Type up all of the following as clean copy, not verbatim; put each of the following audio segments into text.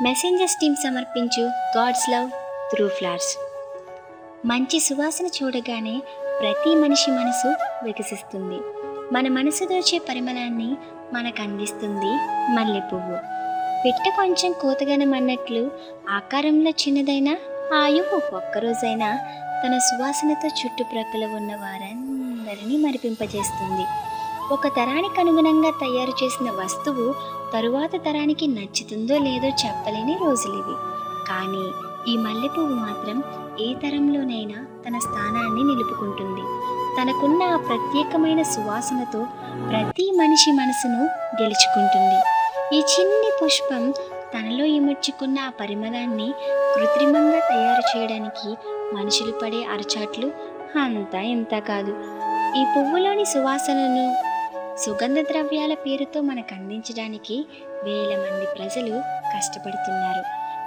Messengers team సమర్పించు God's love through flowers. మంచి సువాసన చూడగానే ప్రతి మనిషి మనసు వికసిస్తుంది. మన మనసు దోచే పరిమళాన్ని మనకు అందిస్తుంది మల్లె పువ్వు. పిట్ట కొంచెం కూతగనమన్నట్లు ఆకారంలో చిన్నదైనా ఆయువు ఒక్కరోజైనా తన సువాసనతో చుట్టుప్రక్కల ఉన్న వారందరినీ మరిపింపజేస్తుంది. ఒక తరానికి అనుగుణంగా తయారు చేసిన వస్తువు తరువాత తరానికి నచ్చుతుందో లేదో చెప్పలేని రోజులివి. కానీ ఈ మల్లెపువ్వు మాత్రం ఏ తరంలోనైనా తన స్థానాన్ని నిలుపుకుంటుంది. తనకున్న ఆ ప్రత్యేకమైన సువాసనతో ప్రతి మనిషి మనసును గెలుచుకుంటుంది. ఈ చిన్ని పుష్పం తనలో ఇముడ్చుకున్న ఆ పరిమళాన్ని కృత్రిమంగా తయారు చేయడానికి మనుషులు పడే అరచాట్లు అంతా ఇంత కాదు. ఈ పువ్వులోని సువాసనను సుగంధ ద్రవ్యాల పేరుతో మనకు అందించడానికి వేల మంది ప్రజలు కష్టపడుతున్నారు.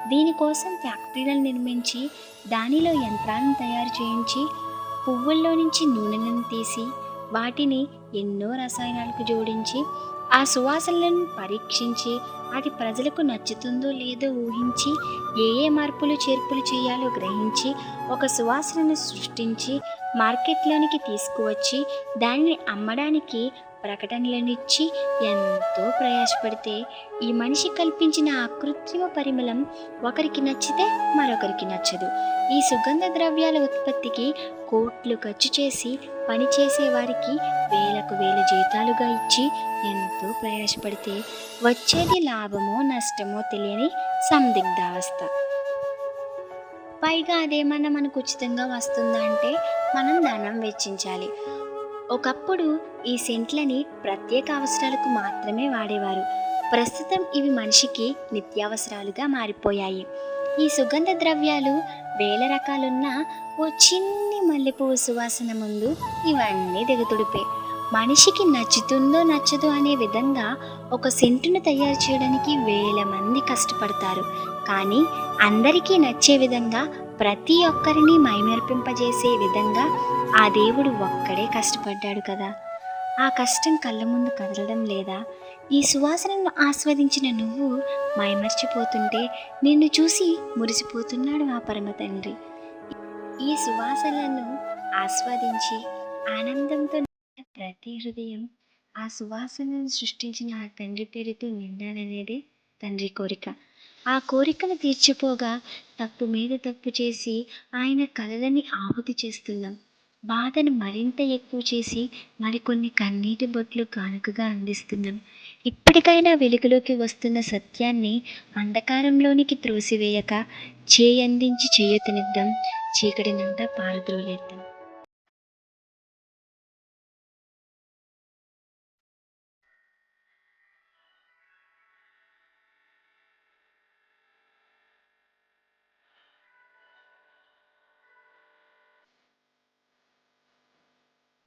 దీనికోసం ఫ్యాక్టరీలను నిర్మించి దానిలో యంత్రాలను తయారు చేయించి పువ్వుల్లో నుంచి నూనెలను తీసి వాటిని ఎన్నో రసాయనాలకు జోడించి ఆ సువాసనలను పరీక్షించి అది ప్రజలకు నచ్చుతుందో లేదో ఊహించి ఏ ఏ మార్పులు చేర్పులు చేయాలో గ్రహించి ఒక సువాసనను సృష్టించి మార్కెట్లోనికి తీసుకువచ్చి దానిని అమ్మడానికి ప్రకటనలనిచ్చి ఎంతో ప్రయాసపడితే ఈ మనిషి కల్పించిన ఆ కృత్రిమ పరిమళం ఒకరికి నచ్చితే మరొకరికి నచ్చదు. ఈ సుగంధ ద్రవ్యాల ఉత్పత్తికి కోట్లు ఖర్చు చేసి పనిచేసే వారికి వేలకు వేల జీతాలుగా ఇచ్చి ఎంతో ప్రయాసపడితే వచ్చేది లాభమో నష్టమో తెలియని సందిగ్ధావస్థ. పైగా అదేమన్నా మనకు ఉచితంగా వస్తుందా అంటే మనం ధనం వెచ్చించాలి. ఒకప్పుడు ఈ సెంట్లని ప్రత్యేక అవసరాలకు మాత్రమే వాడేవారు. ప్రస్తుతం ఇవి మనిషికి నిత్యావసరాలుగా మారిపోయాయి. ఈ సుగంధ ద్రవ్యాలు వేల రకాలున్న ఓ చిన్ని మల్లెపువ్వు సువాసన ముందు ఇవన్నీ దిగతుడిపే. మనిషికి నచ్చుతుందో నచ్చదో అనే విధంగా ఒక సెంటును తయారు చేయడానికి వేల మంది కష్టపడతారు. కానీ అందరికీ నచ్చే విధంగా ప్రతి ఒక్కరిని మైమర్పింపజేసే విధంగా ఆ దేవుడు ఒక్కడే కష్టపడ్డాడు కదా. ఆ కష్టం కళ్ళ ముందు కదలడం లేదా? ఈ సువాసనను ఆస్వాదించిన నువ్వు మైమర్చిపోతుంటే నిన్ను చూసి మురిసిపోతున్నాడు ఆ పరమ తండ్రి. ఈ సువాసనలను ఆస్వాదించి ఆనందంతో ప్రతి హృదయం ఆ సువాసనను సృష్టించిన ఆ తండ్రి పేరుతో నిండాలనేదే తండ్రి కోరిక. ఆ కోరికను తీర్చిపోగా తప్పు మీద తప్పు చేసి ఆయన కలలని ఆహుతి చేస్తున్నాం. బాధను మరింత ఎక్కువ చేసి మరికొన్ని కన్నీటి బొట్లు కానుకగా అందిస్తున్నాం. ఇప్పటికైనా వెలుగులోకి వస్తున్న సత్యాన్ని అంధకారంలోనికి త్రోసివేయక చేయందించి చేయతనిద్దాం, చీకటినంతా పారద్రోలేద్దాం.